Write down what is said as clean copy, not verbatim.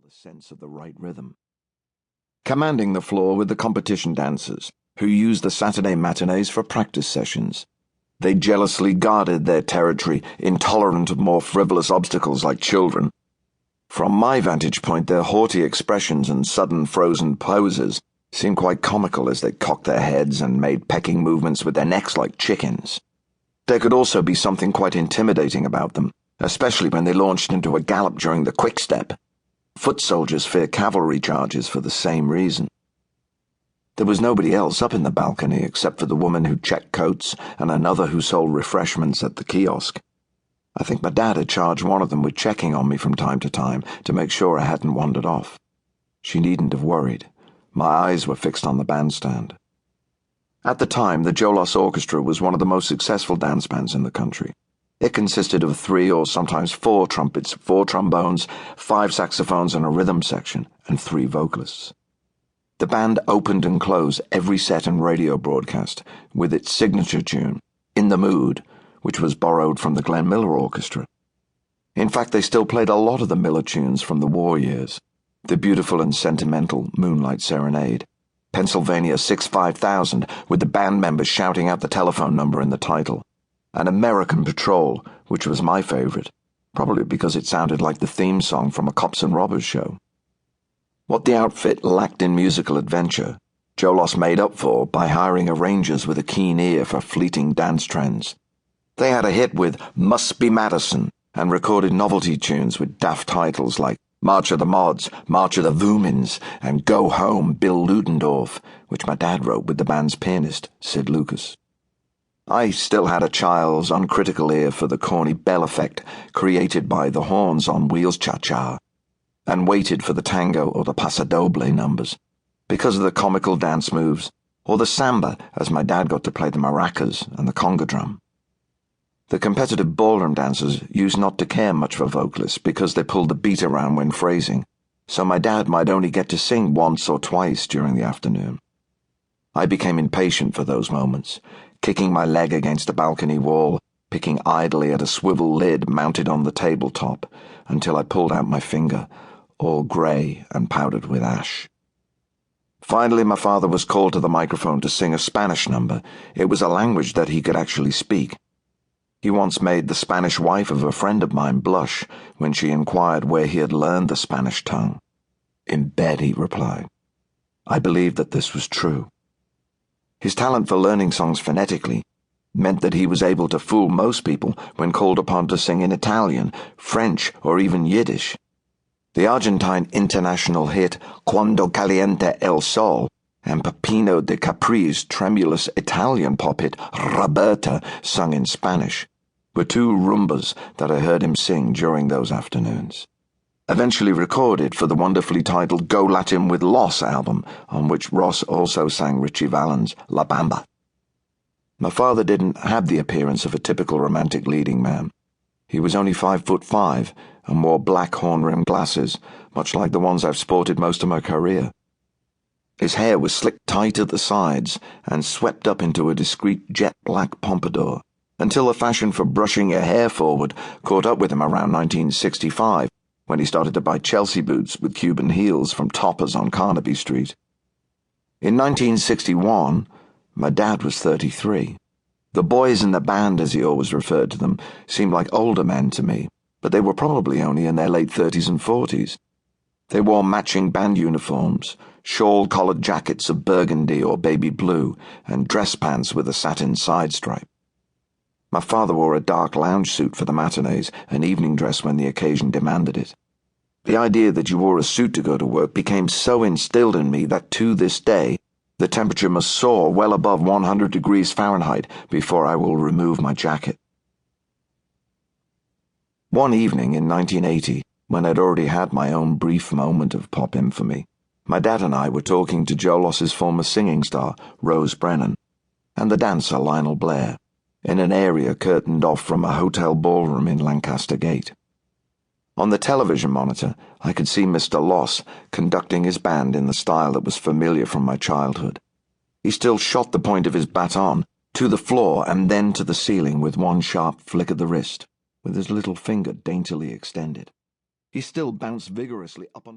the sense of the right rhythm. Commanding the floor with the competition dancers, who used the Saturday matinees for practice sessions. They jealously guarded their territory, intolerant of more frivolous obstacles like children. From my vantage point, their haughty expressions and sudden frozen poses seemed quite comical as they cocked their heads and made pecking movements with their necks like chickens. There could also be something quite intimidating about them, especially when they launched into a gallop during the quick step. Foot soldiers fear cavalry charges for the same reason. There was nobody else up in the balcony except for the woman who checked coats and another who sold refreshments at the kiosk. I think my dad had charged one of them with checking on me from time to make sure I hadn't wandered off. She needn't have worried. My eyes were fixed on the bandstand. At the time, the Jolos Orchestra was one of the most successful dance bands in the country. It consisted of 3 or sometimes 4 trumpets, 4 trombones, 5 saxophones and a rhythm section, and 3 vocalists. The band opened and closed every set and radio broadcast with its signature tune, In the Mood, which was borrowed from the Glenn Miller Orchestra. In fact, they still played a lot of the Miller tunes from the war years. The beautiful and sentimental Moonlight Serenade, Pennsylvania 65000 with the band members shouting out the telephone number in the title, and American Patrol, which was my favorite, probably because it sounded like the theme song from a cops and robbers show. What the outfit lacked in musical adventure, Jolos made up for by hiring arrangers with a keen ear for fleeting dance trends. They had a hit with Must Be Madison and recorded novelty tunes with daft titles like March of the Mods, March of the Voomins, and Go Home, Bill Ludendorff, which my dad wrote with the band's pianist, Sid Lucas. I still had a child's uncritical ear for the corny bell effect created by the horns on Wheels Cha-Cha, and waited for the tango or the paso doble numbers, because of the comical dance moves, or the samba as my dad got to play the maracas and the conga drum. The competitive ballroom dancers used not to care much for vocalists because they pulled the beat around when phrasing, so my dad might only get to sing once or twice during the afternoon. I became impatient for those moments, kicking my leg against a balcony wall, picking idly at a swivel lid mounted on the tabletop, until I pulled out my finger, all grey and powdered with ash. Finally, my father was called to the microphone to sing a Spanish number. It was a language that he could actually speak. He once made the Spanish wife of a friend of mine blush when she inquired where he had learned the Spanish tongue. In bed, he replied. I believed that this was true. His talent for learning songs phonetically meant that he was able to fool most people when called upon to sing in Italian, French, or even Yiddish. The Argentine international hit Quando Caliente el Sol and Peppino de Capri's tremulous Italian pop hit Roberta, sung in Spanish, were 2 rumbas that I heard him sing during those afternoons. Eventually recorded for the wonderfully titled Go Latin with Los album, on which Ross also sang Richie Valens' La Bamba. My father didn't have the appearance of a typical romantic leading man. He was only 5'5" and wore black horn-rimmed glasses, much like the ones I've sported most of my career. His hair was slicked tight at the sides and swept up into a discreet jet-black pompadour, until the fashion for brushing your hair forward caught up with him around 1965, when he started to buy Chelsea boots with Cuban heels from Toppers on Carnaby Street. In 1961, my dad was 33. The boys in the band, as he always referred to them, seemed like older men to me, but they were probably only in their late 30s and 40s. They wore matching band uniforms, shawl-collared jackets of burgundy or baby blue, and dress pants with a satin side stripe. My father wore a dark lounge suit for the matinees and evening dress when the occasion demanded it. The idea that you wore a suit to go to work became so instilled in me that to this day, the temperature must soar well above 100 degrees Fahrenheit before I will remove my jacket. One evening in 1980, when I'd already had my own brief moment of pop infamy, my dad and I were talking to Jolos's former singing star, Rose Brennan, and the dancer Lionel Blair, in an area curtained off from a hotel ballroom in Lancaster Gate. On the television monitor, I could see Mr. Loss conducting his band in the style that was familiar from my childhood. He still shot the point of his baton to the floor and then to the ceiling with one sharp flick of the wrist, with his little finger daintily extended. He still bounced vigorously up onto